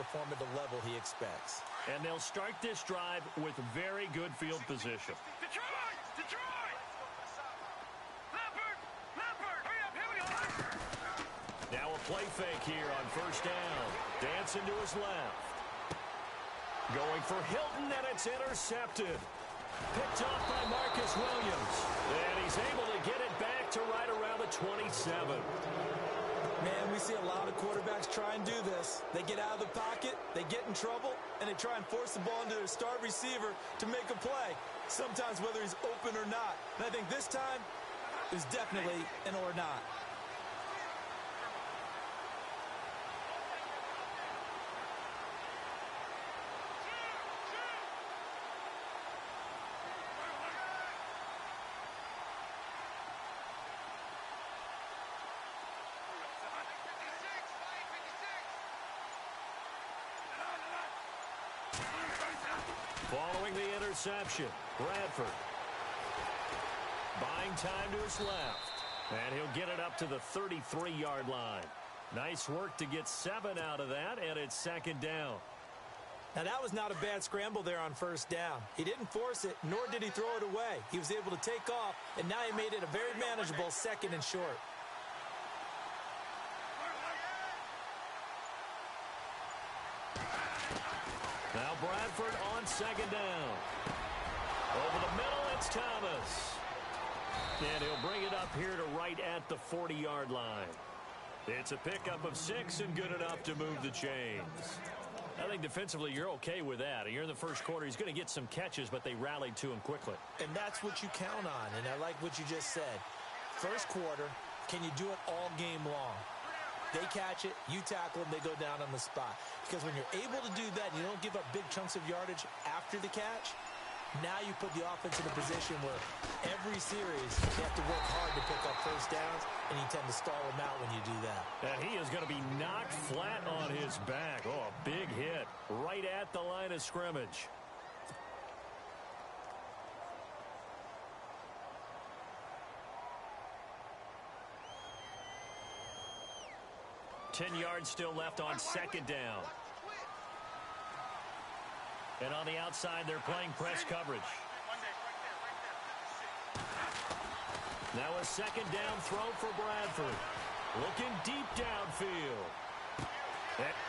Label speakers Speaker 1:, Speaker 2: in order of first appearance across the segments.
Speaker 1: perform at the level he expects.
Speaker 2: And they'll start this drive with very good field position.
Speaker 3: Detroit! Detroit! Leopard! Leopard! Hurry up! Here we are!
Speaker 2: Now a play fake here on first down. Dancing to his left. Going for Hilton, and it's intercepted. Picked off by Marcus Williams. And he's able to get it back to right around the 27.
Speaker 1: Man, we see a lot of quarterbacks try and do this. They get out of the pocket, they get in trouble, and they try and force the ball into their star receiver to make a play, sometimes whether he's open or not. And I think this time, it was definitely an or not.
Speaker 2: Following the interception, Bradford. Buying time to his left. And he'll get it up to the 33-yard line. Nice work to get 7 out of that, and it's second down.
Speaker 1: Now, that was not a bad scramble there on first down. He didn't force it, nor did he throw it away. He was able to take off, and now he made it a very manageable second and short.
Speaker 2: Now Bradford on second down. Over the middle, it's Thomas. And he'll bring it up here to right at the 40-yard line. It's a pickup of 6 and good enough to move the chains. I think defensively you're okay with that. You're in the first quarter. He's going to get some catches, but they rallied to him quickly.
Speaker 1: And that's what you count on, and I like what you just said. First quarter, can you do it all game long? They catch it, you tackle them, they go down on the spot. Because when you're able to do that, and you don't give up big chunks of yardage after the catch, now you put the offense in a position where every series you have to work hard to pick up first downs, and you tend to stall them out when you do that.
Speaker 2: And he is going to be knocked flat on his back. Oh, a big hit right at the line of scrimmage. Ten yards still left on second down. And on the outside, they're playing press coverage. Now a second down throw for Bradford. Looking deep downfield.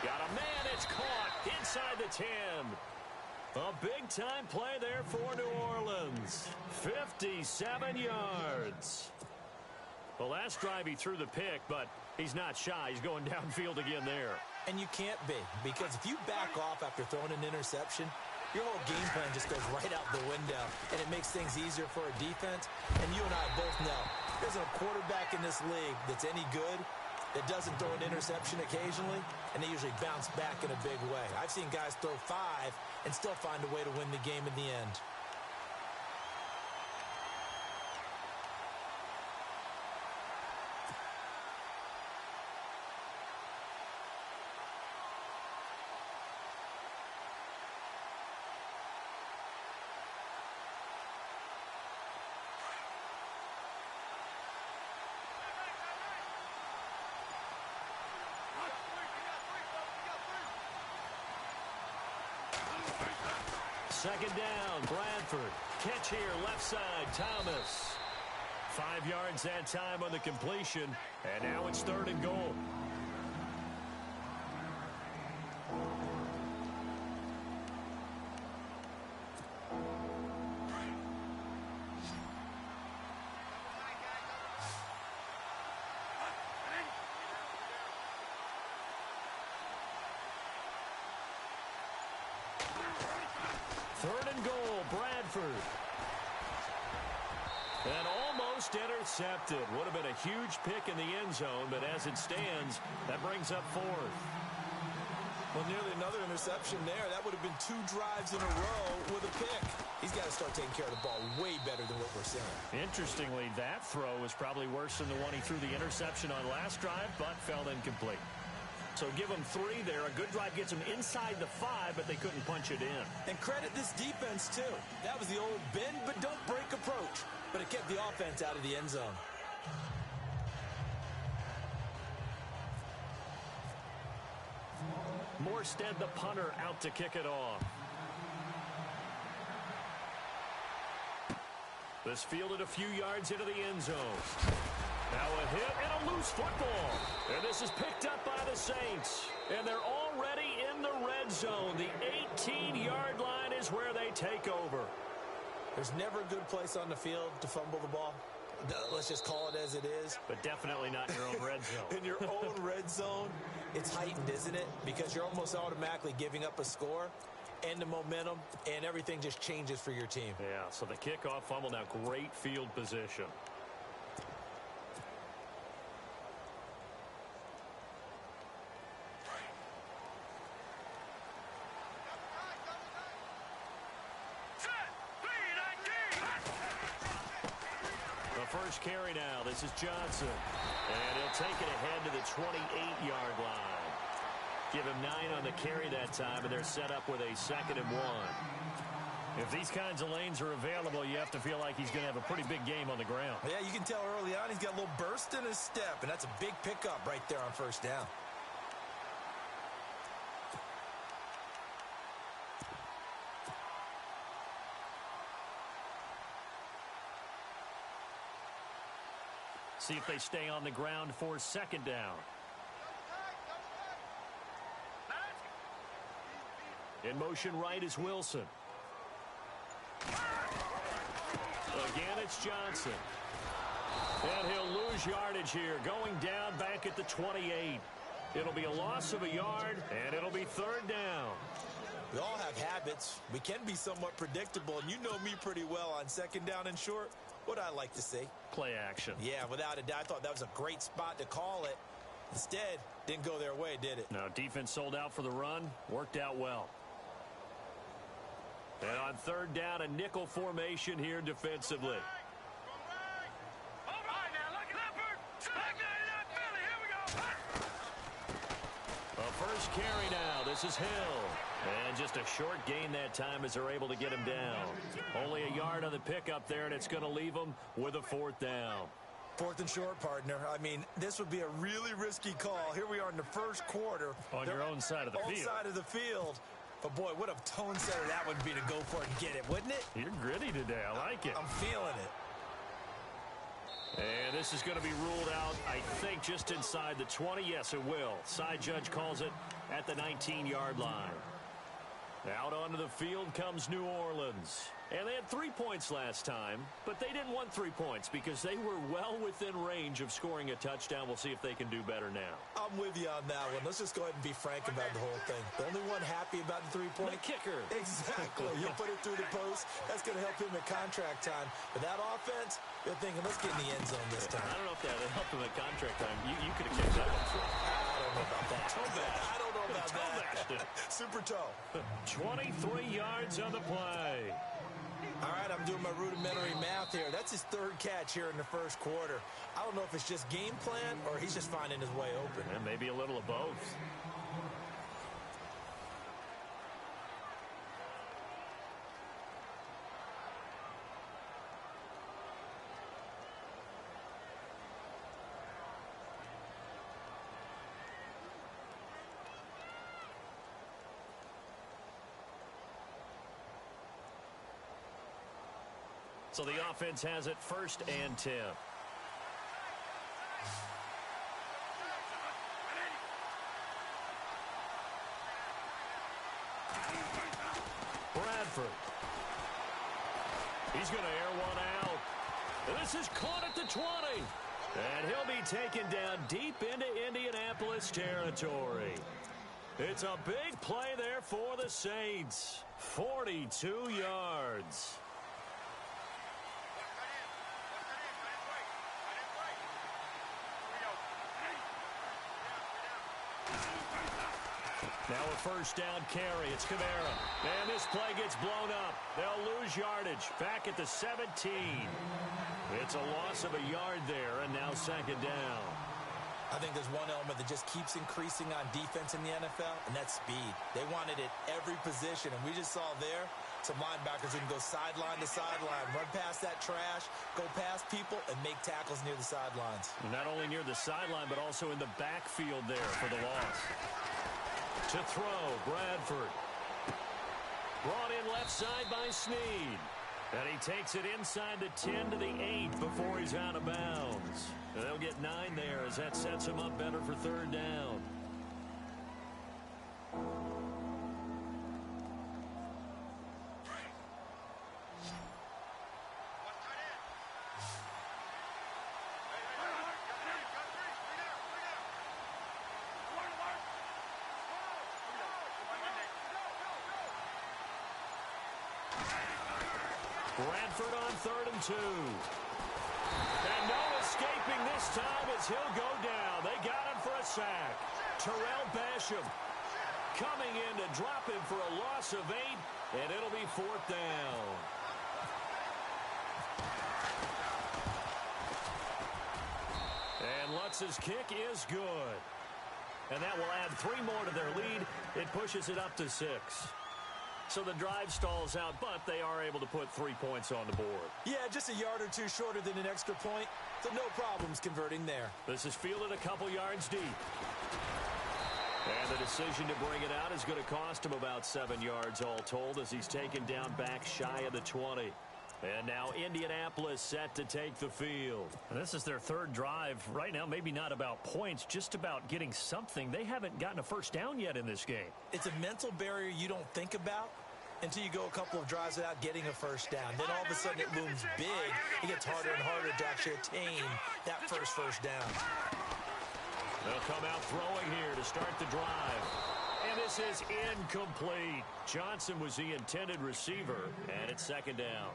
Speaker 2: Got a man, it's caught inside the 10. A big-time play there for New Orleans. 57 yards. The last drive he threw the pick, but he's not shy. He's going downfield again there.
Speaker 1: And you can't be, because if you back off after throwing an interception, your whole game plan just goes right out the window, and it makes things easier for a defense. And you and I both know there's a quarterback in this league that's any good that doesn't throw an interception occasionally, and they usually bounce back in a big way. I've seen guys throw 5 and still find a way to win the game in the end.
Speaker 2: Second down, Bradford. Catch here, left side, Thomas. 5 yards that time on the completion, and now it's third and goal. Third and goal, Bradford. And almost intercepted. Would have been a huge pick in the end zone, but as it stands, that brings up 4th.
Speaker 1: Well, nearly another interception there. That would have been 2 drives in a row with a pick. He's got to start taking care of the ball way better than what we're seeing.
Speaker 2: Interestingly, that throw was probably worse than the one he threw the interception on last drive, but fell incomplete. So give them 3 there. A good drive gets them inside the 5, but they couldn't punch it in.
Speaker 1: And credit this defense, too. That was the old bend but don't break approach, but it kept the offense out of the end zone.
Speaker 2: Morstead, the punter, out to kick it off. This fielded a few yards into the end zone. Now a hit and a loose football. And this is picked up by the Saints. And they're already in the red zone. The 18-yard line is where they take over.
Speaker 1: There's never a good place on the field to fumble the ball. Let's just call it as it is.
Speaker 2: But definitely not in your own red zone.
Speaker 1: In your own red zone, it's heightened, isn't it? Because you're almost automatically giving up a score and the momentum, and everything just changes for your team.
Speaker 2: Yeah, so the kickoff fumble, now great field position. First carry now. This is Johnson. And he'll take it ahead to the 28-yard line. Give him 9 on the carry that time, and they're set up with a 2nd and 1. If these kinds of lanes are available, you have to feel like he's going to have a pretty big game on the ground.
Speaker 1: Yeah, you can tell early on he's got a little burst in his step, and that's a big pickup right there on first down.
Speaker 2: See if they stay on the ground for 2nd down. In motion right is Wilson. Again, it's Johnson. And he'll lose yardage here, going down back at the 28. It'll be a loss of a yard, and it'll be 3rd down.
Speaker 1: We all have habits. We can be somewhat predictable, and you know me pretty well on 2nd down and short. What I like to see.
Speaker 2: Play action.
Speaker 1: Yeah, without a doubt. I thought that was a great spot to call it. Instead, didn't go their way, did it?
Speaker 2: No, defense sold out for the run. Worked out well. And on 3rd down, a nickel formation here defensively. A first carry now. This is Hill. And just a short gain that time as they're able to get him down. Only a yard on the pickup there, and it's going to leave him with a 4th down.
Speaker 1: 4th and short, partner. I mean, this would be a really risky call. Here we are in the first quarter.
Speaker 2: On your own side of the field.
Speaker 1: Side of the field. But, boy, what a tone setter that would be to go for it and get it, wouldn't it?
Speaker 2: You're gritty today. I like it.
Speaker 1: I'm feeling it.
Speaker 2: And this is going to be ruled out, I think, just inside the 20. Yes, it will. Side judge calls it at the 19-yard line. Out onto the field comes New Orleans. And they had 3 points last time, but they didn't want 3 points because they were well within range of scoring a touchdown. We'll see if they can do better now.
Speaker 1: I'm with you on that one. Let's just go ahead and be frank about the whole thing. The only one happy about the 3-point?
Speaker 2: The kicker.
Speaker 1: Exactly. You'll put it through the post. That's going to help him at contract time. But that offense, they're thinking, let's get in the end zone this time.
Speaker 2: I don't know if that would help him at contract time. You could have kicked that one through.
Speaker 1: I don't know about that. I don't know about that. Super toe.
Speaker 2: 23 yards on the play.
Speaker 1: All right, I'm doing my rudimentary math here. That's his 3rd catch here in the first quarter. I don't know if it's just game plan or he's just finding his way open.
Speaker 2: And maybe a little of both. So the offense has it 1st and 10. Bradford. He's going to air one out. This is caught at the 20. And he'll be taken down deep into Indianapolis territory. It's a big play there for the Saints. 42 yards. Now a first down carry. It's Kamara. And this play gets blown up. They'll lose yardage. Back at the 17. It's a loss of a yard there, and now 2nd down.
Speaker 1: I think there's one element that just keeps increasing on defense in the NFL, and that's speed. They want it at every position, and we just saw there some linebackers who can go sideline to sideline, run past that trash, go past people, and make tackles near the sidelines.
Speaker 2: Not only near the sideline, but also in the backfield there for the loss. To throw, Bradford. Brought in left side by Snead. And he takes it inside the 10 to the 8 before he's out of bounds. And they'll get 9 there as that sets him up better for third down. Bradford on 3rd and 2. And no escaping this time as he'll go down. They got him for a sack. Terrell Basham coming in to drop him for a loss of 8, and it'll be 4th down. And Lutz's kick is good. And that will add 3 more to their lead. It pushes it up to 6. So the drive stalls out, but they are able to put 3 points on the board.
Speaker 1: Yeah, just a yard or two shorter than an extra point, so no problems converting there.
Speaker 2: This is fielded a couple yards deep. And the decision to bring it out is going to cost him about 7 yards all told as he's taken down back shy of the 20. And now Indianapolis set to take the field.
Speaker 4: And this is their 3rd drive. Right now, maybe not about points, just about getting something. They haven't gotten a first down yet in this game.
Speaker 1: It's a mental barrier you don't think about until you go a couple of drives without getting a first down. Then all of a sudden it looms big. It gets harder and harder to actually attain that first down.
Speaker 2: They'll come out throwing here to start the drive. And this is incomplete. Johnson was the intended receiver, and it's 2nd down.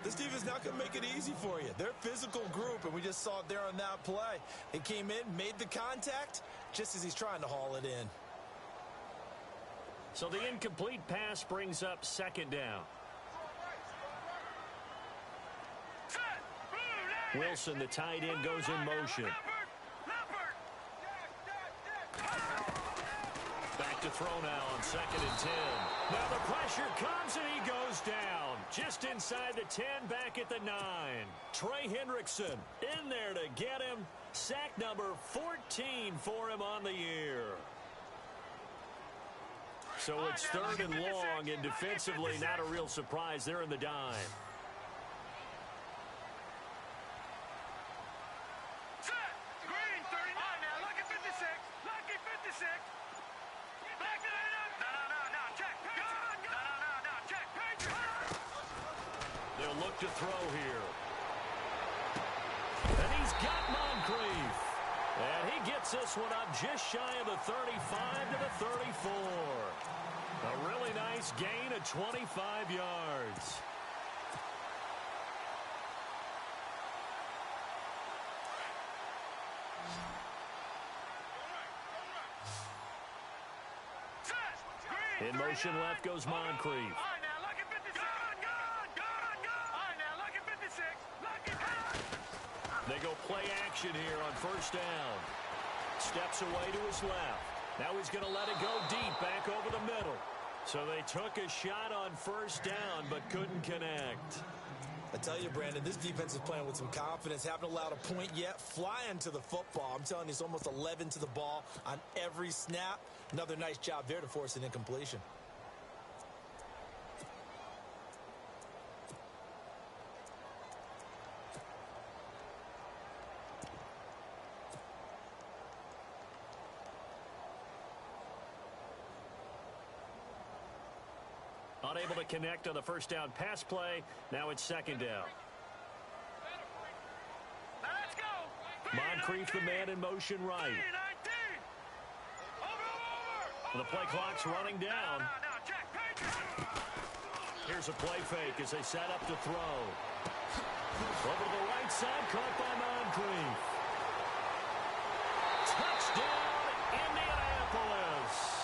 Speaker 1: This defense not going to make it easy for you. They're a physical group, and we just saw it there on that play. They came in, made the contact, just as he's trying to haul it in.
Speaker 2: So the incomplete pass brings up 2nd down. Wilson, the tight end, goes in motion. Back to throw now on 2nd and 10. Now the pressure comes and he goes down. Just inside the 10, back at the 9. Trey Hendrickson in there to get him. Sack number 14 for him on the year. So it's 3rd and long, and defensively not a real surprise. They're in the dime. They'll look to throw here. And he's got Moncrief. And he gets this one up just shy of the 35 to the 34. A really nice gain of 25 yards. In motion left goes Moncrief. They go play action here on 1st down. Steps away to his left. Now he's going to let it go deep back over the middle. So they took a shot on 1st down but couldn't connect.
Speaker 1: I tell you, Brandon, this defense is playing with some confidence. Haven't allowed a point yet. Flying to the football. I'm telling you, it's almost 11 to the ball on every snap. Another nice job there to force an incompletion.
Speaker 2: Unable to connect on the 1st down pass play. Now it's 2nd down. Moncrief, the man in motion right. The play clock's running down. Here's a play fake as they set up to throw. Over to the right side, caught by Moncrief. Touchdown, Indianapolis.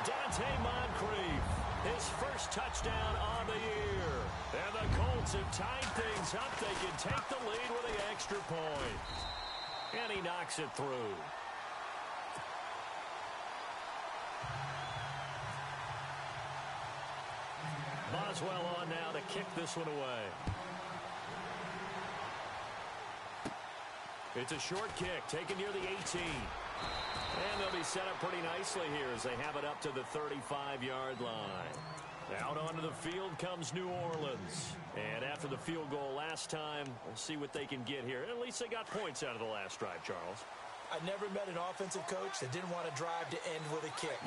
Speaker 2: Dante Moncrief. His first touchdown on the year. And the Colts have tied things up. They can take the lead with the extra point. And he knocks it through. Boswell on now to kick this one away. It's a short kick taken near the 18. And they'll be set up pretty nicely here as they have it up to the 35-yard line. Out onto the field comes New Orleans. And after the field goal last time, we'll see what they can get here. At least they got points out of the last drive, Charles.
Speaker 1: I never met an offensive coach that didn't want to drive to end with a kick.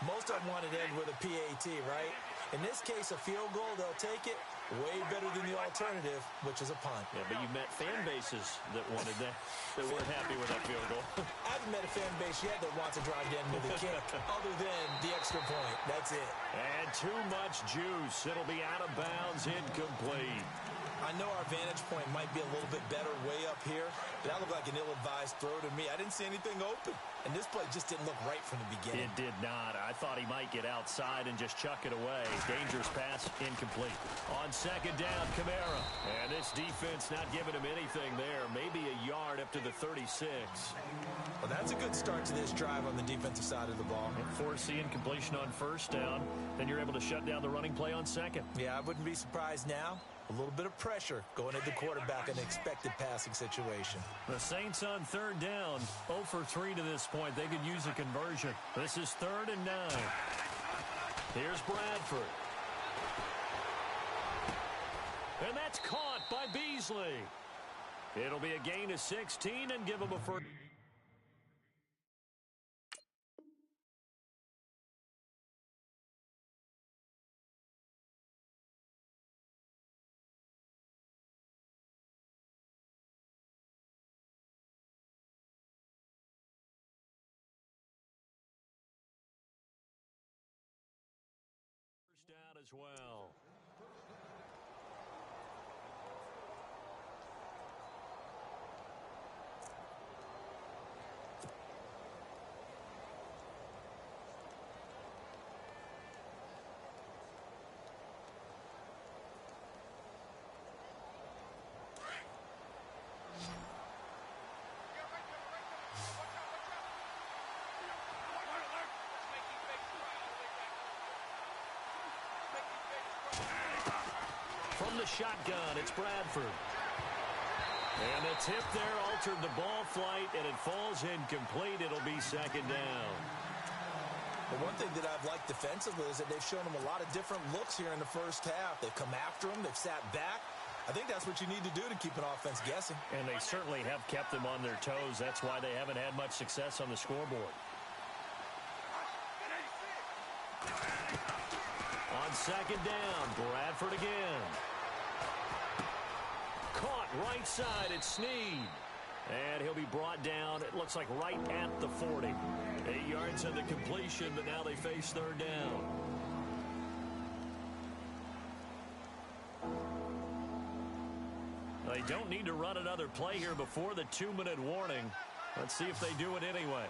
Speaker 1: Most of them wanted to end with a PAT, right? In this case, a field goal, they'll take it. Way better than the alternative, which is a punt.
Speaker 2: Yeah, but you met fan bases that wanted that, that weren't happy with that field goal.
Speaker 1: I haven't met a fan base yet that wants to drive to end with a kick, other than the extra point. That's it.
Speaker 2: And too much juice. It'll be out of bounds, incomplete.
Speaker 1: I know our vantage point might be a little bit better way up here, but that looked like an ill-advised throw to me. I didn't see anything open, and this play just didn't look right from the beginning.
Speaker 4: It did not. I thought he might get outside and just chuck it away. Dangerous pass, incomplete.
Speaker 2: On second down, Kamara. And this defense not giving him anything there. Maybe a yard up to the 36.
Speaker 1: Well, that's a good start to this drive on the defensive side of the ball.
Speaker 4: Force the incompletion on first down. Then you're able to shut down the running play on second.
Speaker 1: Yeah, I wouldn't be surprised now. A little bit of pressure going at the quarterback in an expected passing situation.
Speaker 4: The Saints on third down, 0 for 3 to this point. They could use a conversion. This is 3rd and 9.
Speaker 2: Here's Bradford. And that's caught by Beasley. It'll be a gain of 16 and give him a first. Down as well. From the shotgun, it's Bradford. And the tip there altered the ball flight, and it falls incomplete. It'll be second down.
Speaker 1: The one thing that I've liked defensively is that they've shown them a lot of different looks here in the first half. They've come after them. They've sat back. I think that's what you need to do to keep an offense guessing.
Speaker 4: And they certainly have kept them on their toes. That's why they haven't had much success on the scoreboard.
Speaker 2: On second down, Bradford again. Caught right side, it's Snead. And he'll be brought down, it looks like right at the 40. 8 yards on the completion, but now they face third down.
Speaker 4: They don't need to run another play here before the 2-minute warning. Let's see if they do it anyway.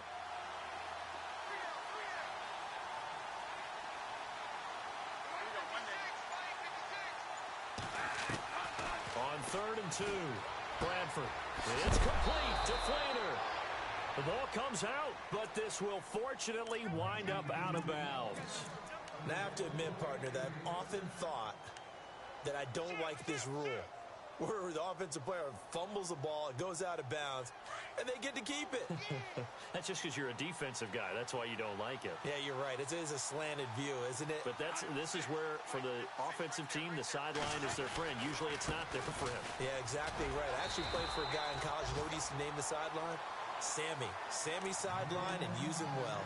Speaker 2: On 3rd and 2, Bradford. It's complete to Flater. The ball comes out, but this will fortunately wind up out of bounds.
Speaker 1: And I have to admit, partner, that I've often thought that I don't like this rule, where the offensive player fumbles the ball, it goes out of bounds, and they get to keep it.
Speaker 4: That's just because you're a defensive guy. That's why you don't like it.
Speaker 1: Yeah, you're right. It is a slanted view, isn't it?
Speaker 4: But this is where, for the offensive team, the sideline is their friend. Usually it's not their friend.
Speaker 1: Yeah, exactly right. I actually played for a guy in college. You know what he used to name the sideline? Sammy. Sammy sideline, and use him well.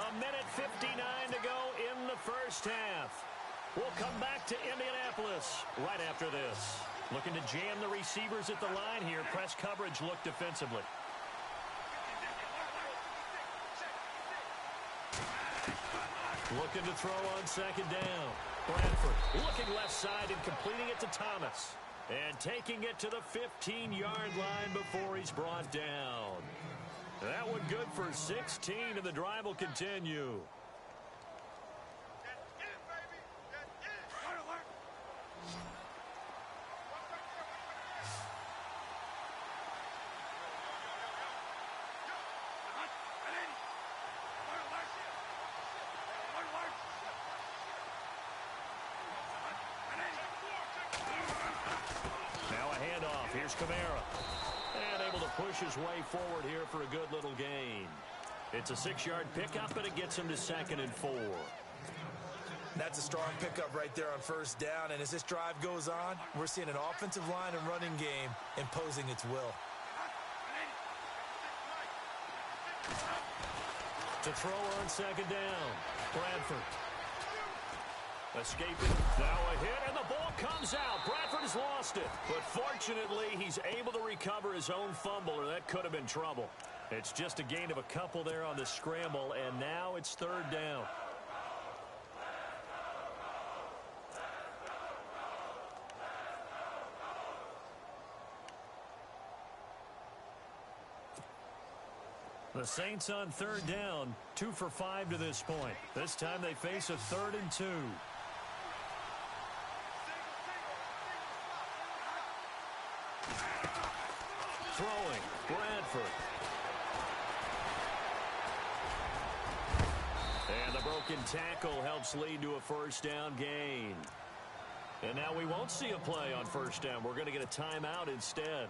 Speaker 2: A minute 59 to go in the first half. We'll come back to Indianapolis right after this.
Speaker 4: Looking to jam the receivers at the line here. Press coverage look defensively.
Speaker 2: Looking to throw on second down. Bradford looking left side and completing it to Thomas. And taking it to the 15-yard line before he's brought down. That one good for 16, and the drive will continue. Here's Kamara. And able to push his way forward here for a good little gain. It's a 6-yard pickup, and it gets him to 2nd and 4.
Speaker 1: That's a strong pickup right there on first down. And as this drive goes on, we're seeing an offensive line and running game imposing its will.
Speaker 2: To throw on 2nd down, Bradford. Escaping, now a hit, and the ball comes out. Bradford has lost it. But fortunately, he's able to recover his own fumble, or that could have been trouble. It's just a gain of a couple there on the scramble, and now it's 3rd down. The Saints on 3rd down, 2 for 5 to this point. This time they face a 3rd and 2. Throwing, Bradford. And the broken tackle helps lead to a first down gain. And now we won't see a play on first down. We're going to get a timeout instead,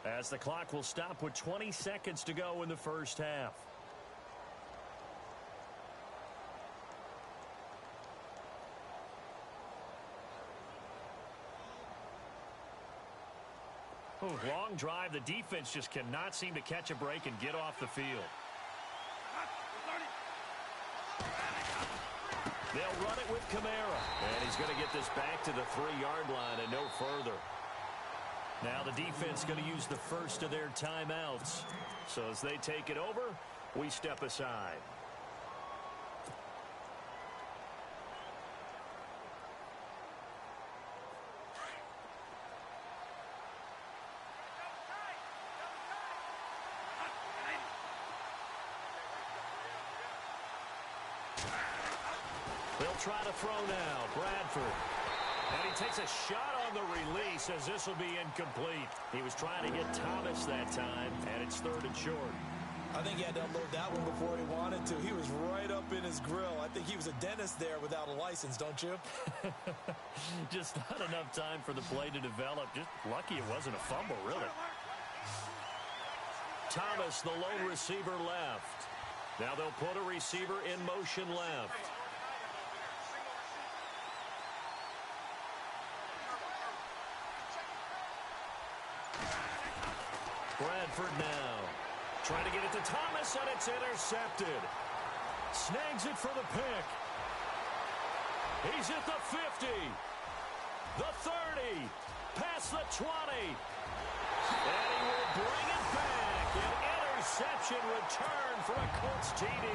Speaker 2: as the clock will stop with 20 seconds to go in the first half. Long drive. The defense just cannot seem to catch a break and get off the field. They'll run it with Kamara. And he's going to get this back to the 3-yard line and no further. Now the defense going to use the first of their timeouts. So as they take it over, we step aside. They'll try to throw now. Bradford. And he takes a shot on the release as this will be incomplete. He was trying to hit Thomas that time, and it's 3rd and short.
Speaker 1: I think he had to unload that one before he wanted to. He was right up in his grill. I think he was a dentist there without a license, don't you?
Speaker 4: Just not enough time for the play to develop. Just lucky it wasn't a fumble, really.
Speaker 2: Thomas, the lone receiver, left. Now they'll put a receiver in motion left. Bradford now. Trying to get it to Thomas, and it's intercepted. Snags it for the pick. He's at the 50. The 30. Past the 20. And he will bring it back. An interception return for a Colts TD.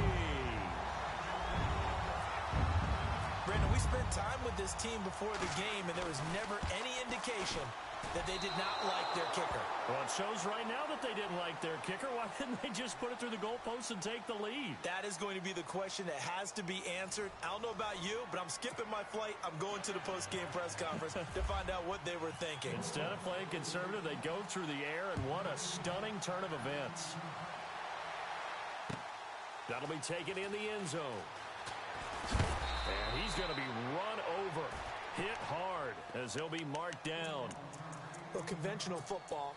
Speaker 1: Brandon, we spent time with this team before the game, and there was never any indication that they did not like their kicker.
Speaker 4: Well, it shows right now that they didn't like their kicker. Why didn't they just put it through the goalpost and take the lead?
Speaker 1: That is going to be the question that has to be answered. I don't know about you, but I'm skipping my flight. I'm going to the post-game press conference to find out what they were thinking.
Speaker 4: Instead of playing conservative, they go through the air, and what a stunning turn of events.
Speaker 2: That'll be taken in the end zone.
Speaker 4: And he's going to be run over, hit hard, as he'll be marked down.
Speaker 1: Well, conventional football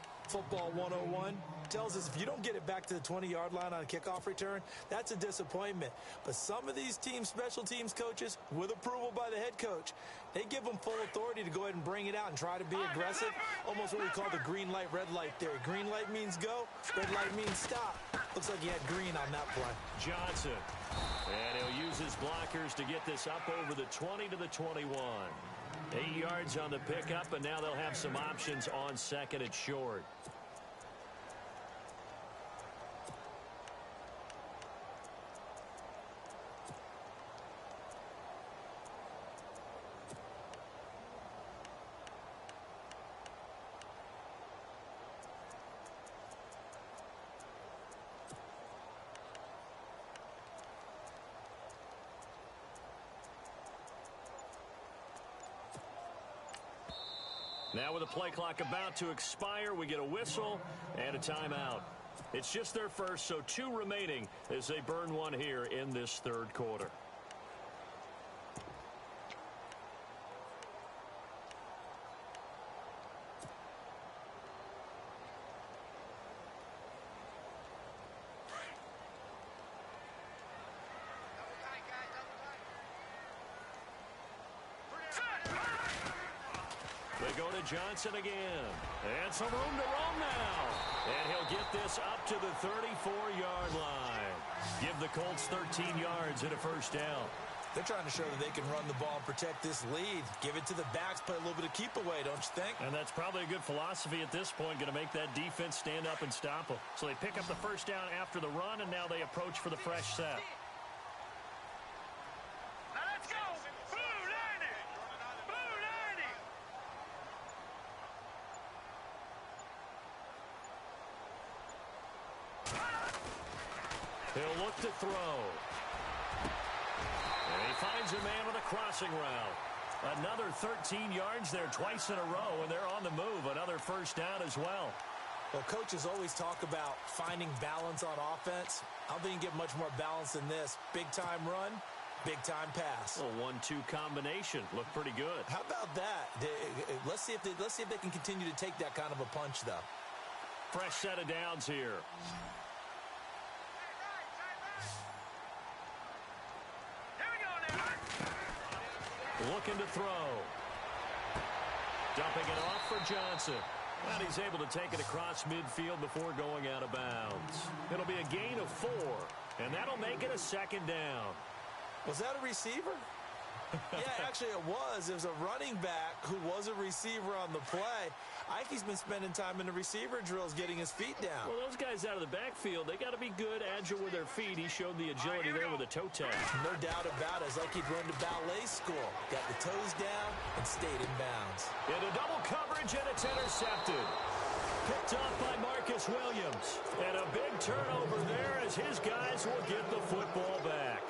Speaker 1: 101, tells us if you don't get it back to the 20-yard line on a kickoff return, that's a disappointment. But some of these teams, special teams coaches, with approval by the head coach, they give them full authority to go ahead and bring it out and try to be aggressive, almost what we call the green light, red light theory. Green light means go, red light means stop. Looks like he had green on that play.
Speaker 2: Johnson. And he'll use his blockers to get this up over the 20 to the 21. 8 yards on the pickup, and now they'll have some options on second and short. Now with the play clock about to expire, we get a whistle and a timeout. It's just their first, so 2 remaining as they burn one here in this third quarter. They go to Johnson again. And some room to roam now. And he'll get this up to the 34-yard line. Give the Colts 13 yards and a first down.
Speaker 1: They're trying to show that they can run the ball and protect this lead. Give it to the backs, play a little bit of keep away, don't you think?
Speaker 4: And that's probably a good philosophy at this point, going to make that defense stand up and stop them. So they pick up the first down after the run, and now they approach for the fresh set.
Speaker 3: Now let's go. Blue 90. Blue 90.
Speaker 2: He'll look to throw. And he finds a man on the crossing route. Another 13 yards there twice in a row, and they're on the move. Another first down as well.
Speaker 1: Well, coaches always talk about finding balance on offense. I don't think you get much more balance than this. Big-time run, big-time pass.
Speaker 2: A 1-2 combination. Looked pretty good.
Speaker 1: How about that? Let's see if they can continue to take that kind of a punch, though.
Speaker 2: Fresh set of downs here. Looking to throw. Dumping it off for Johnson. And he's able to take it across midfield before going out of bounds. It'll be a gain of 4, and that'll make it a second down.
Speaker 1: Was that a receiver? Yeah, actually it was. It was a running back who was a receiver on the play. Ike's been spending time in the receiver drills getting his feet down.
Speaker 2: Well, those guys out of the backfield, they got to be good, agile with their feet. He showed the agility there with a toe tap.
Speaker 1: No doubt about it. It's like he'd run to ballet school. Got the toes down and stayed in bounds.
Speaker 2: Into double coverage, and it's intercepted. Picked off by Marcus Williams. And a big turnover there as his guys will get the football back.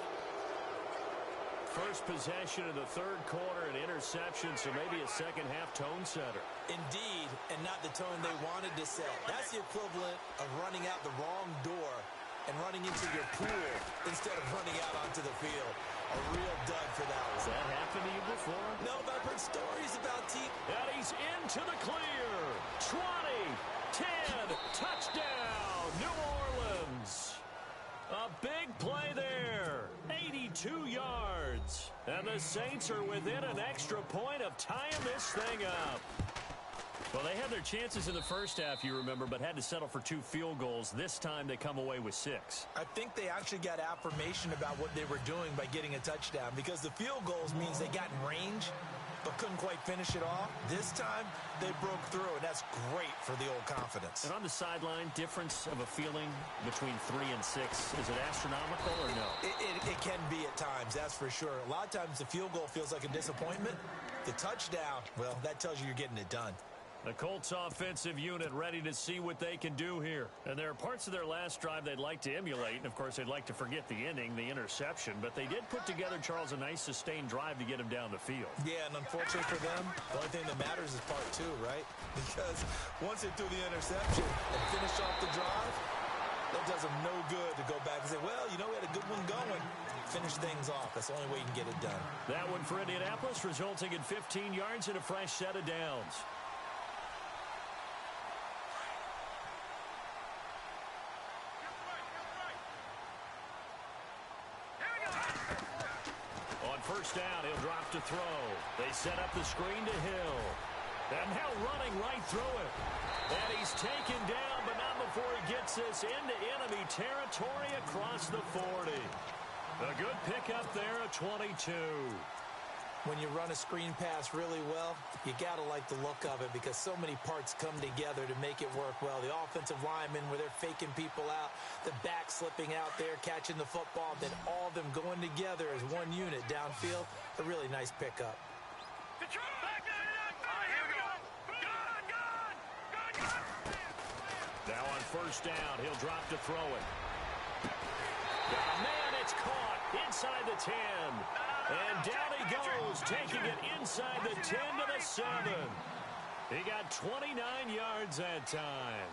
Speaker 2: First possession of the third quarter, an interception, so maybe a second-half tone setter.
Speaker 1: Indeed, and not the tone they wanted to set. That's the equivalent of running out the wrong door and running into your pool instead of running out onto the field. A real dud for that one.
Speaker 2: Has that happened to you before?
Speaker 1: No, but I've heard stories about teams.
Speaker 2: And he's into the clear. 20, 10, touchdown, New Orleans. A big play there. 82 yards. And the Saints are within an extra point of tying this thing up.
Speaker 4: Well, they had their chances in the first half, you remember, but had to settle for 2 field goals. This time they come away with 6.
Speaker 1: I think they actually got affirmation about what they were doing by getting a touchdown, because the field goals means they got in range but couldn't quite finish it off. This time they broke through, and that's great for the old confidence.
Speaker 4: And on the sideline, difference of a feeling between 3 and 6, is it astronomical or no?
Speaker 1: It can be at times, that's for sure. A lot of times the field goal feels like a disappointment. The touchdown, well, that tells you you're getting it done.
Speaker 4: The Colts offensive unit ready to see what they can do here. And there are parts of their last drive they'd like to emulate. And, of course, they'd like to forget the inning, the interception. But they did put together, Charles, a nice sustained drive to get him down the field.
Speaker 1: Yeah, and unfortunately for them, the only thing that matters is part 2, right? Because once they threw the interception and finished off the drive, that does them no good to go back and say, well, you know, we had a good one going. Finish things off. That's the only way you can get it done.
Speaker 4: That one for Indianapolis, resulting in 15 yards and a fresh set of downs.
Speaker 2: First down, he'll drop to throw. They set up the screen to Hill. And now running right through it. And he's taken down, but not before he gets this into enemy territory across the 40. A good pickup there at 22.
Speaker 1: When you run a screen pass really well, you got to like the look of it because so many parts come together to make it work well. The offensive linemen, where they're faking people out, the back slipping out there, catching the football, then all of them going together as one unit downfield. A really nice pickup.
Speaker 2: Now on first down, he'll drop to throw it. Got a man, it's caught inside the 10. And down he goes, taking it inside the 10 to the 7. He got 29 yards that time.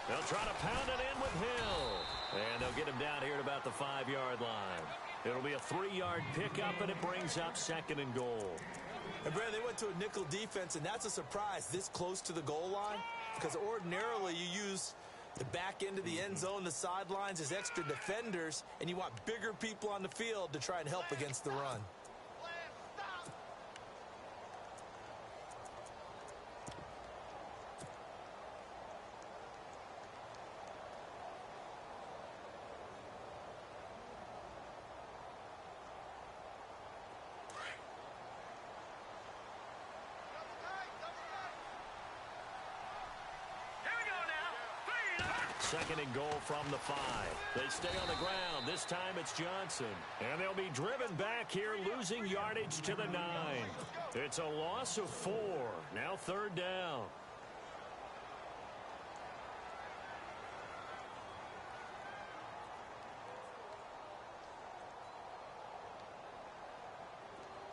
Speaker 2: They'll try to pound it in with Hill. And they'll get him down here at about the 5-yard line. It'll be a 3-yard pickup, and it brings up 2nd and goal.
Speaker 1: And, Brad, they went to a nickel defense, and that's a surprise this close to the goal line because ordinarily you use the back end of the end zone, the sidelines as extra defenders, and you want bigger people on the field to try and help against the run.
Speaker 2: second and goal from the 5. They stay on the ground. This time it's Johnson. And they'll be driven back here, losing yardage to the 9. It's a loss of 4. Now third down.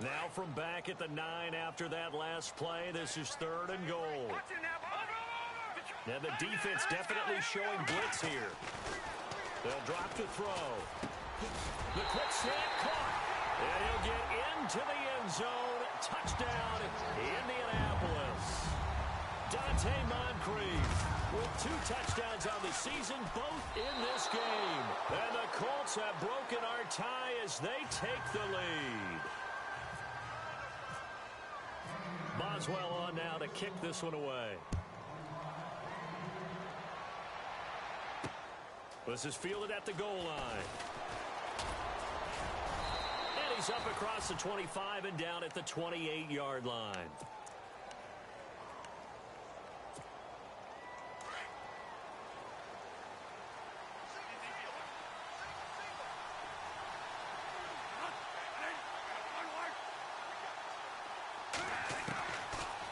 Speaker 2: Now from back at the 9 after that last play, this is third and goal. Now the defense definitely showing blitz here. They'll drop to throw. The quick snap caught. And he'll get into the end zone. Touchdown, Indianapolis. Dante Moncrief with 2 touchdowns on the season, both in this game. And the Colts have broken our tie as they take the lead. Boswell on now to kick this one away. This is fielded at the goal line. And he's up across the 25 and down at the 28-yard line.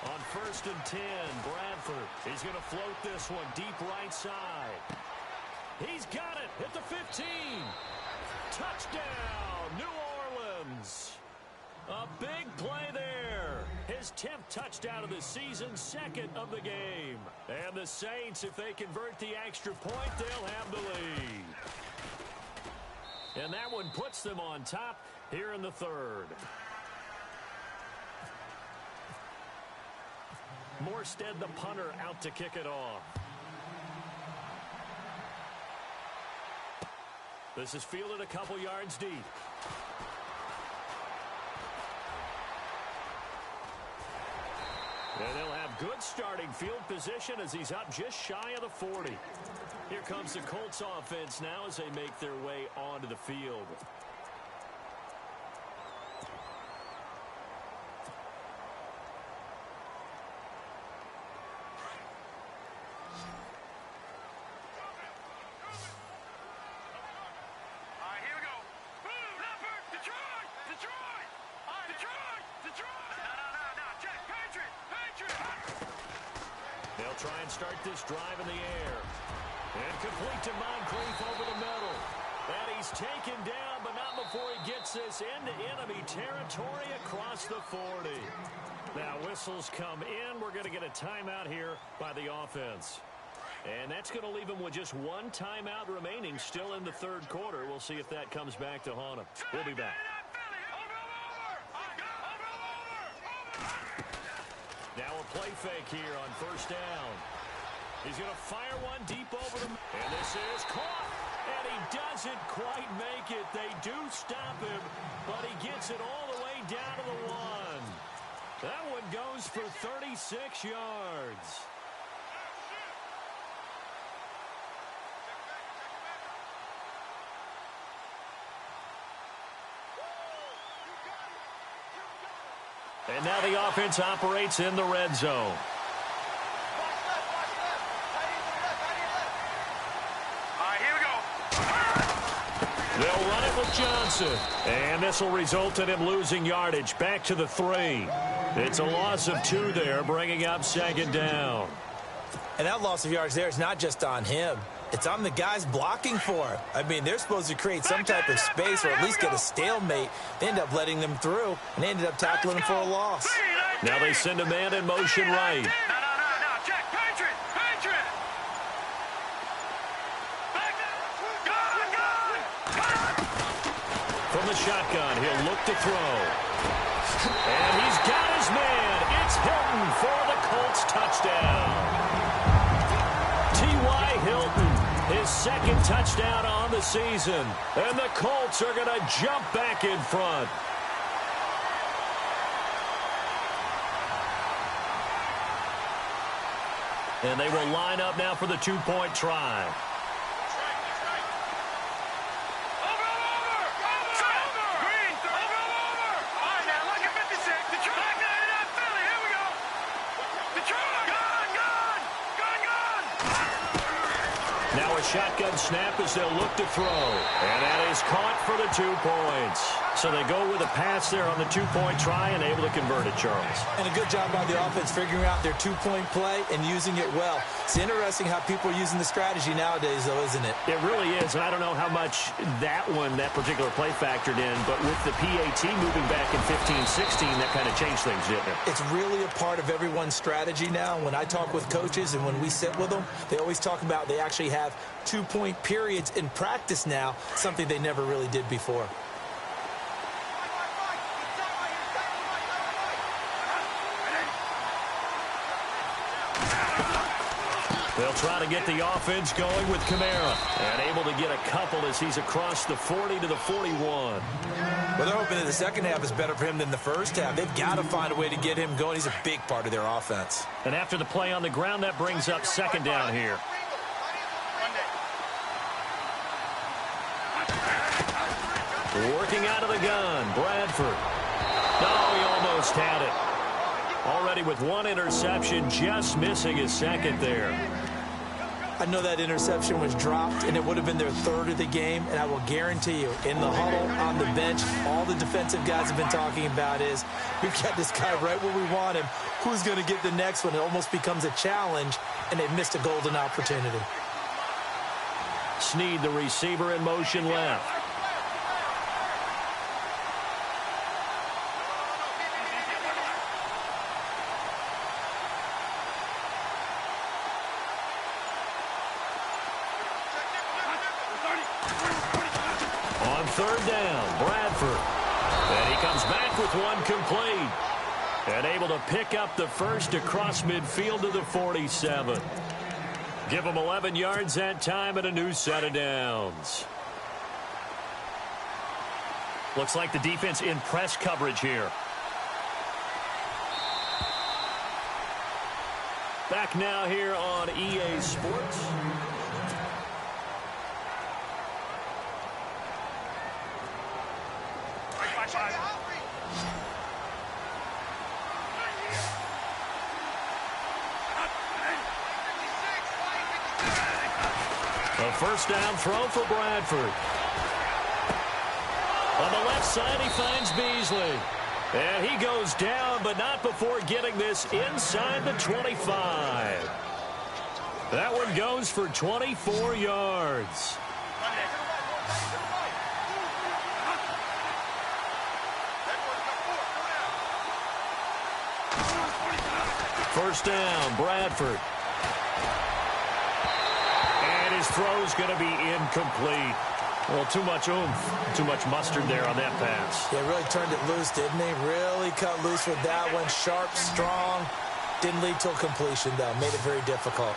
Speaker 2: On 1st and 10, Bradford. He's going to float this one deep right side. He's got it at the 15. Touchdown, New Orleans. A big play there. His 10th touchdown of the season, 2nd of the game. And the Saints, if they convert the extra point, they'll have the lead. And that one puts them on top here in the 3rd. Morstead, the punter, out to kick it off. This is fielded a couple yards deep. And they'll have good starting field position as he's up just shy of the 40. Here comes the Colts offense now as they make their way onto the field. They'll try and start this drive in the air. And complete to Moncrief over the middle. And he's taken down, but not before he gets this into enemy territory across the 40. Now whistles come in. We're going to get a timeout here by the offense. And that's going to leave him with just 1 timeout remaining still in the 3rd quarter. We'll see if that comes back to haunt him. We'll be back. Now a play fake here on 1st down. He's going to fire one deep over them. And this is caught. And he doesn't quite make it. They do stop him, but he gets it all the way down to the 1. That one goes for 36 yards. And now the offense operates in the red zone. They'll run it with Johnson. And this will result in him losing yardage back to the 3. It's a loss of 2 there, bringing up 2nd down.
Speaker 1: And that loss of yards there is not just on him. It's on the guys blocking for him. I mean, they're supposed to create some type of space or at least get a stalemate. They end up letting them through, and they ended up tackling him for a loss.
Speaker 2: Now they send a man in motion right. From the shotgun, he'll look to throw. And he's got his man. It's Hilton for the Colts touchdown. T.Y. Hilton, his 2nd touchdown on the season. And the Colts are going to jump back in front. And they will line up now for the 2-point try. a shotgun snap as they'll look to throw. And that is caught for the 2 points. So they go with a pass there on the 2-point try and able to convert it, Charles.
Speaker 1: And a good job by the offense figuring out their 2-point play and using it well. It's interesting how people are using the strategy nowadays, though, isn't it?
Speaker 2: It really is. And I don't know how much that particular play factored in, but with the PAT moving back in 15-16, that kind of changed things, didn't it?
Speaker 1: It's really a part of everyone's strategy now. When I talk with coaches and when we sit with them, they always talk about they actually have 2-point periods in practice now, something they never really did before.
Speaker 2: They'll try to get the offense going with Kamara. And able to get a couple as he's across the 40 to the 41.
Speaker 1: Well, they're hoping that the second half is better for him than the first half. They've got to find a way to get him going. He's a big part of their offense.
Speaker 2: And after the play on the ground, that brings up second down here. Working out of the gun, Bradford. No, he almost had it. Already with 1 interception, just missing his second there.
Speaker 1: I know that interception was dropped, and it would have been their 3rd of the game, and I will guarantee you, in the huddle, on the bench, all the defensive guys have been talking about is, we've got this guy right where we want him. Who's going to get the next one? It almost becomes a challenge, and they missed a golden opportunity.
Speaker 2: Snead, the receiver, in motion left. On 3rd down, Bradford. And he comes back with 1 complete. And able to pick up the first across midfield to the 47. Give him 11 yards that time and a new set of downs. Looks like the defense in press coverage here. Back now here on EA Sports. A first down throw for Bradford. On the left side, he finds Beasley. And he goes down, but not before getting this inside the 25. That one goes for 24 yards. First down, Bradford. And his throw's going to be incomplete. Well, too much oomph, too much mustard there on that pass.
Speaker 1: Yeah, really turned it loose, didn't he? Really cut loose with that one. Sharp, strong. Didn't lead to a completion, though. Made it very difficult.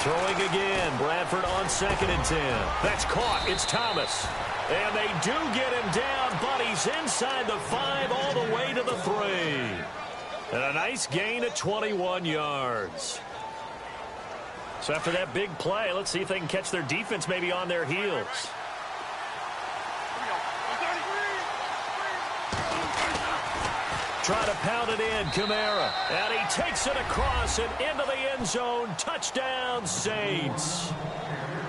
Speaker 2: Throwing again. Bradford on 2nd and 10. That's caught. It's Thomas. And they do get him down, but he's inside the 5 all the way to the 3. And a nice gain of 21 yards. So after that big play, let's see if they can catch their defense maybe on their heels. Try to pound it in, Kamara. And he takes it across and into the end zone. Touchdown, Saints.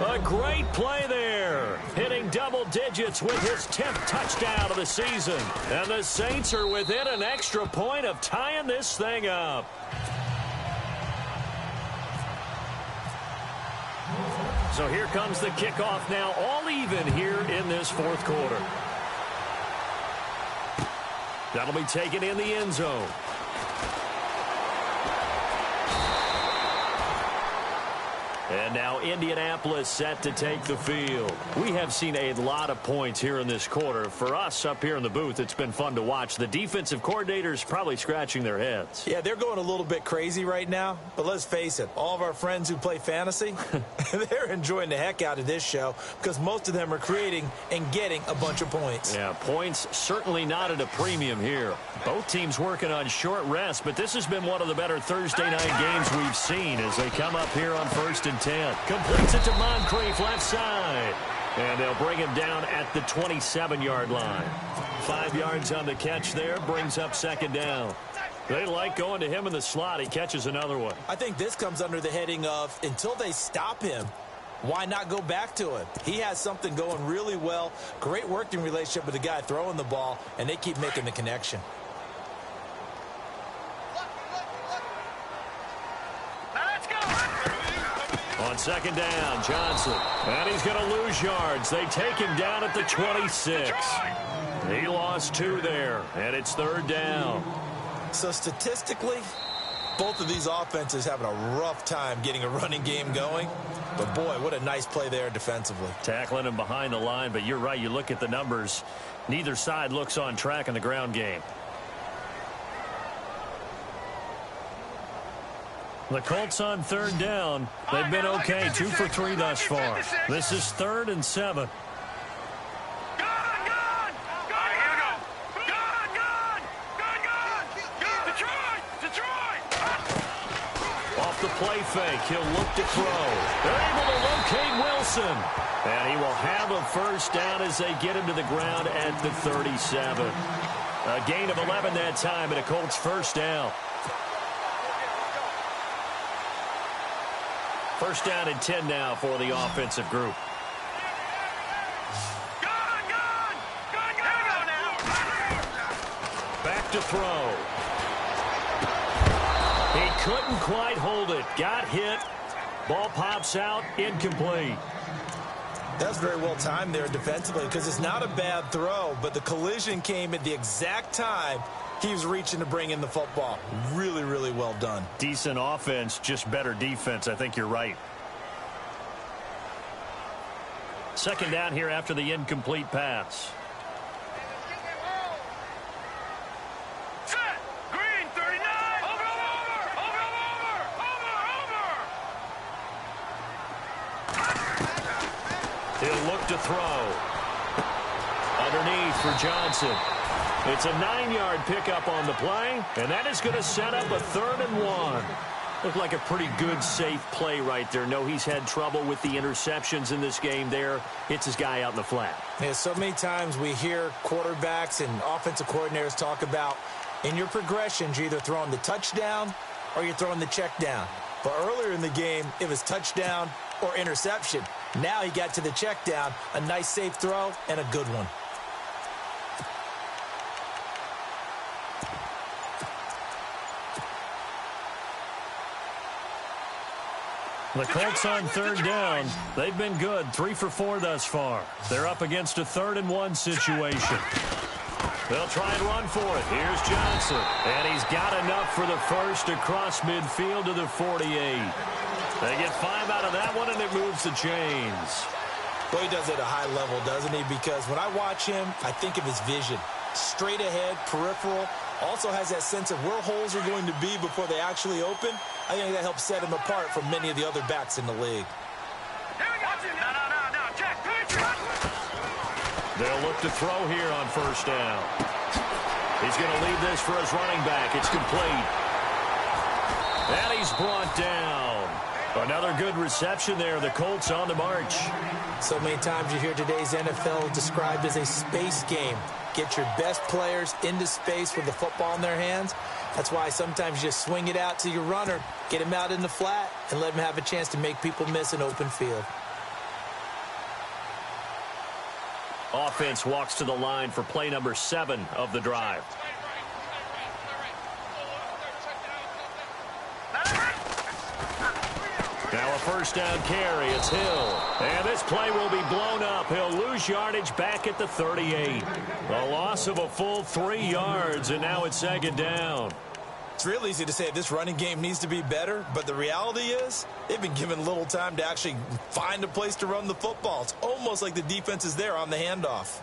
Speaker 2: A great play there. Hitting double digits with his 10th touchdown of the season. And the Saints are within an extra point of tying this thing up. So here comes the kickoff now, all even here in this 4th quarter. That'll be taken in the end zone. And now Indianapolis set to take the field. We have seen a lot of points here in this quarter. For us up here in the booth, it's been fun to watch. The defensive coordinators probably scratching their heads.
Speaker 1: Yeah, they're going a little bit crazy right now. But let's face it, all of our friends who play fantasy, they're enjoying the heck out of this show because most of them are creating and getting a bunch of points.
Speaker 2: Yeah, points certainly not at a premium here. Both teams working on short rest, but this has been one of the better Thursday night games we've seen as they come up here on 1st and 10. Completes it to Moncrief, left side. And they'll bring him down at the 27-yard line. 5 yards on the catch there, brings up 2nd down.
Speaker 4: They like going to him in the slot. He catches another one.
Speaker 1: I think this comes under the heading of until they stop him, why not go back to him? He has something going really well. Great working relationship with the guy throwing the ball, and they keep making the connection.
Speaker 4: On second down, Johnson. And he's going to lose yards. They take him down at the 26. He lost 2 there, and it's third down.
Speaker 1: So statistically, both of these offenses having a rough time getting a running game going. But, boy, what a nice play there defensively.
Speaker 4: Tackling him behind the line, but you're right. You look at the numbers. Neither side looks on track in the ground game. The Colts on third down. They've been okay, 2 for 3 thus far. This is 3rd and 7. Off the play fake, he'll look to throw. They're able to locate Wilson. And he will have a first down as they get him to the ground at the 37. A gain of 11 that time, and a Colts first down. First down and 10 now for the offensive group. Back to throw. He couldn't quite hold it. Got hit. Ball pops out. Incomplete.
Speaker 1: That's very well timed there defensively because it's not a bad throw, but the collision came at the exact time he was reaching to bring in the football. Really, really well done.
Speaker 4: Decent offense, just better defense. I think you're right. Second down here after the incomplete pass. He'll look to throw. Underneath for Johnson. It's a 9-yard pickup on the play, and that is going to set up a 3rd and 1. Looked like a pretty good, safe play right there. No, he's had trouble with the interceptions in this game there. Hits his guy out in the flat.
Speaker 1: Yeah, so many times we hear quarterbacks and offensive coordinators talk about in your progressions, you're either throwing the touchdown or you're throwing the check down. But earlier in the game, it was touchdown or interception. Now he got to the check down, a nice safe throw, and a good one.
Speaker 4: The Colts on third down. They've been good, 3 for 4 thus far. They're up against a 3rd and 1 situation. They'll try and run for it. Here's Johnson. And he's got enough for the first across midfield to the 48. They get 5 out of that one, and it moves the chains.
Speaker 1: Well, he does it at a high level, doesn't he? Because when I watch him, I think of his vision. Straight ahead, peripheral. Also has that sense of where holes are going to be before they actually open. I think that helps set him apart from many of the other backs in the league.
Speaker 4: They'll look to throw here on first down. He's going to leave this for his running back. It's complete. And he's brought down. Another good reception there. The Colts on the march.
Speaker 1: So many times you hear today's NFL described as a space game. Get your best players into space with the football in their hands. That's why sometimes you just swing it out to your runner, get him out in the flat, and let him have a chance to make people miss an open field.
Speaker 4: Offense walks to the line for play number 7 of the drive. Now a first down carry. It's Hill. And this play will be blown up. He'll lose yardage back at the 38. A loss of a full 3 yards, and now it's second down.
Speaker 1: It's real easy to say this running game needs to be better, but the reality is they've been given little time to actually find a place to run the football. It's almost like the defense is there on the handoff.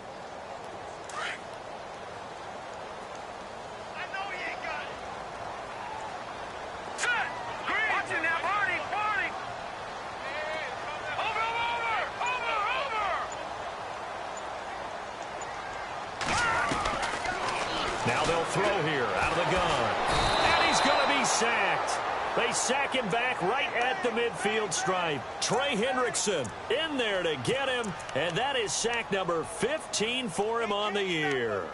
Speaker 4: Now they'll throw here out of the gun. And he's going to be sacked. They sack him back right at the midfield stripe. Trey Hendrickson in there to get him. And that is sack number 15 for him on the year.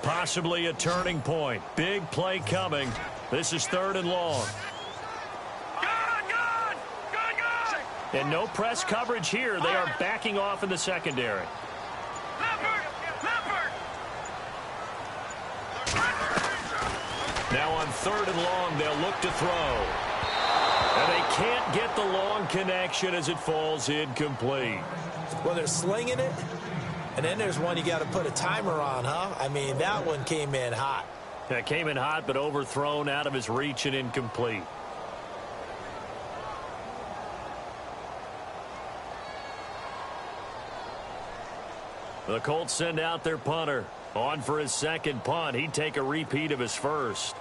Speaker 4: Possibly a turning point. Big play coming. This is 3rd and long. And no press coverage here. They are backing off in the secondary. Now on 3rd and long, they'll look to throw. And they can't get the long connection as it falls incomplete.
Speaker 1: Well, they're slinging it. And then there's one you got to put a timer on, huh? I mean, that one came in hot.
Speaker 4: That came in hot, but overthrown, out of his reach and incomplete. The Colts send out their punter. On for his second punt. He'd take a repeat of his first.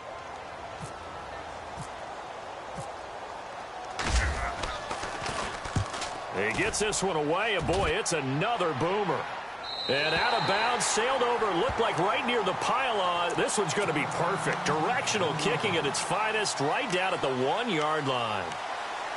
Speaker 4: He gets this one away, and boy, it's another boomer. And out of bounds, sailed over, looked like right near the pylon. This one's going to be perfect. Directional kicking at its finest, right down at the 1-yard line.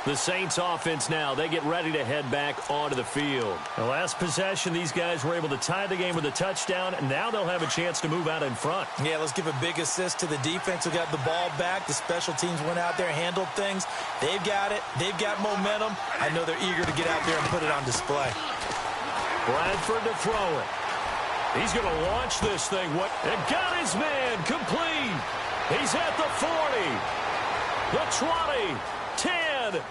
Speaker 4: The Saints offense now, they get ready to head back onto the field. The last possession, these guys were able to tie the game with a touchdown, and now they'll have a chance to move out in front.
Speaker 1: Yeah, let's give a big assist to the defense who got the ball back. The special teams went out there, handled things. They've got it. They've got momentum. I know they're eager to get out there and put it on display.
Speaker 4: Bradford to throw it. He's going to launch this thing. And got his man complete. He's at the 40, the 20, 10,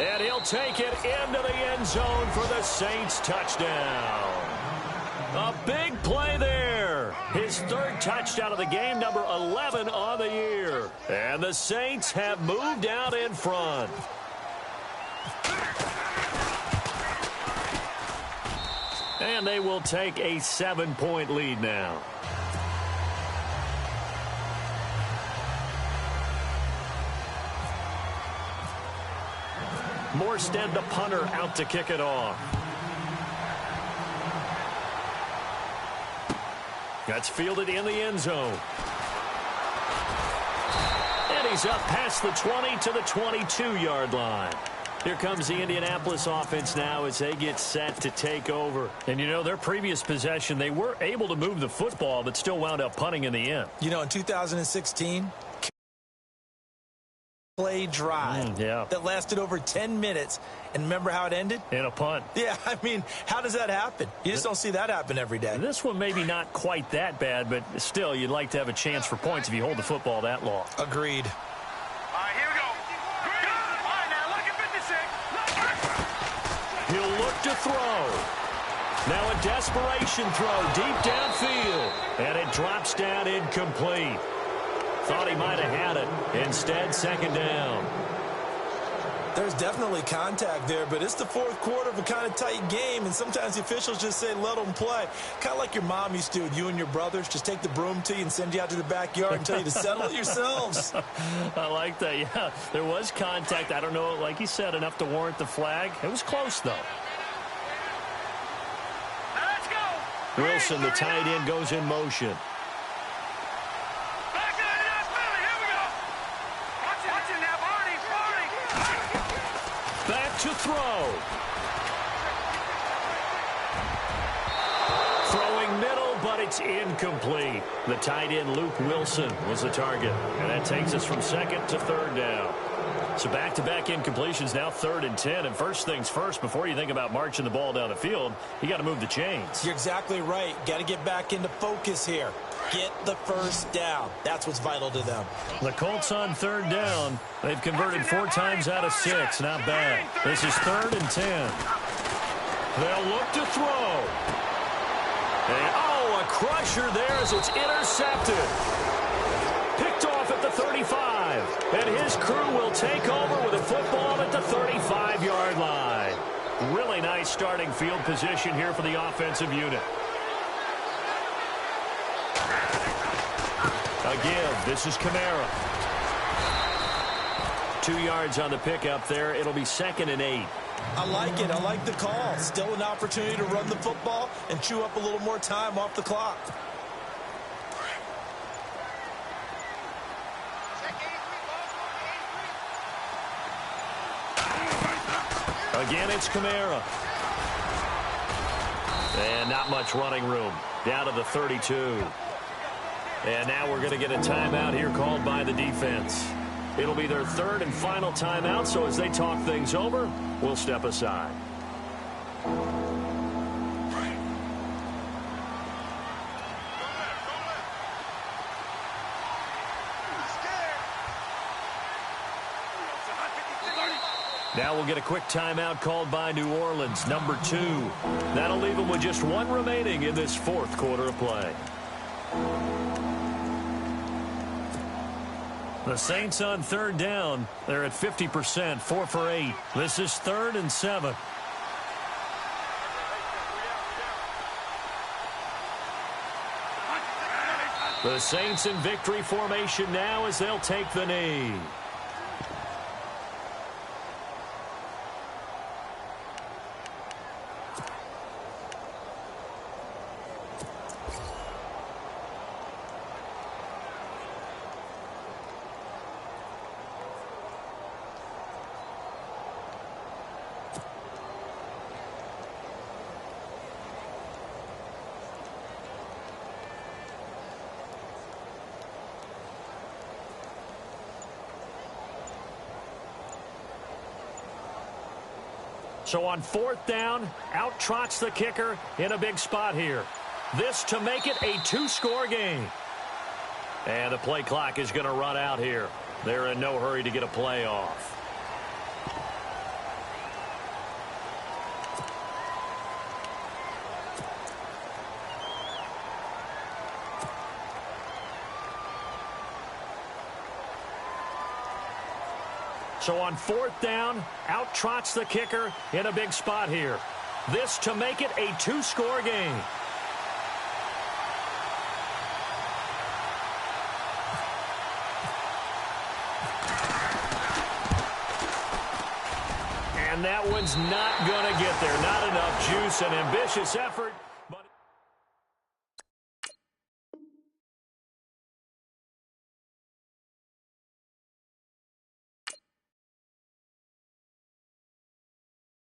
Speaker 4: and he'll take it into the end zone for the Saints touchdown. A big play there. His 3rd touchdown of the game, number 11 on the year. And the Saints have moved out in front. And they will take a 7-point lead now. Morstead, the punter, out to kick it off. That's fielded in the end zone. And he's up past the 20 to the 22-yard line. Here comes the Indianapolis offense now as they get set to take over. And, you know, their previous possession, they were able to move the football, but still wound up punting in the end.
Speaker 1: You know, in 2016, play drive that lasted over 10 minutes. And remember how it ended?
Speaker 4: In a punt.
Speaker 1: Yeah, I mean, how does that happen? You just don't see that happen every day.
Speaker 4: This one maybe not quite that bad, but still, you'd like to have a chance for points if you hold the football that long.
Speaker 1: Agreed.
Speaker 4: He'll look to throw. Now a desperation throw deep downfield. And it drops down incomplete. Thought he might have had it. Instead, 2nd down.
Speaker 1: There's definitely contact there, but it's the 4th quarter of a kind of tight game, and sometimes the officials just say, let them play. Kind of like your mom used to with you and your brothers. Just take the broom to you and send you out to the backyard and tell you to settle it yourselves.
Speaker 4: I like that, yeah. There was contact. I don't know, like you said, enough to warrant the flag. It was close, though.
Speaker 3: Let's go.
Speaker 4: Wilson, the tight end, goes in motion. To throw. Throwing middle, but it's incomplete. The tight end, Luke Wilson, was the target. And that takes us from 2nd to 3rd down. So back-to-back incompletions, now 3rd and 10. And first things first, before you think about marching the ball down the field, you got to move the chains.
Speaker 1: You're exactly right. Got to get back into focus here. Get the first down. That's what's vital to them.
Speaker 4: The Colts on 3rd down. They've converted 4 times out of 6. Not bad. This is 3rd and 10. They'll look to throw. And, a crusher there as it's intercepted. Picked off at the 35. And his crew will take over with a football at the 35-yard line. Really nice starting field position here for the offensive unit. Again, this is Kamara. 2 yards on the pickup there. It'll be 2nd and 8.
Speaker 1: I like it. I like the call. Still an opportunity to run the football and chew up a little more time off the clock.
Speaker 4: Again, it's Kamara. And not much running room. Down to the 32. And now we're going to get a timeout here called by the defense. It'll be their third and final timeout, so as they talk things over, we'll step aside. Now we'll get a quick timeout called by New Orleans, number 2. That'll leave them with just one remaining in this fourth quarter of play. The Saints on third down. They're at 50%, 4 for 8. This is 3rd and 7. The Saints in victory formation now as they'll take the knee. So on 4th down, out trots the kicker in a big spot here. This to make it a 2-score game. And the play clock is going to run out here. They're in no hurry to get a play off. So on 4th down, out trots the kicker in a big spot here. This to make it a 2-score game. And that one's not going to get there. Not enough juice and ambitious effort.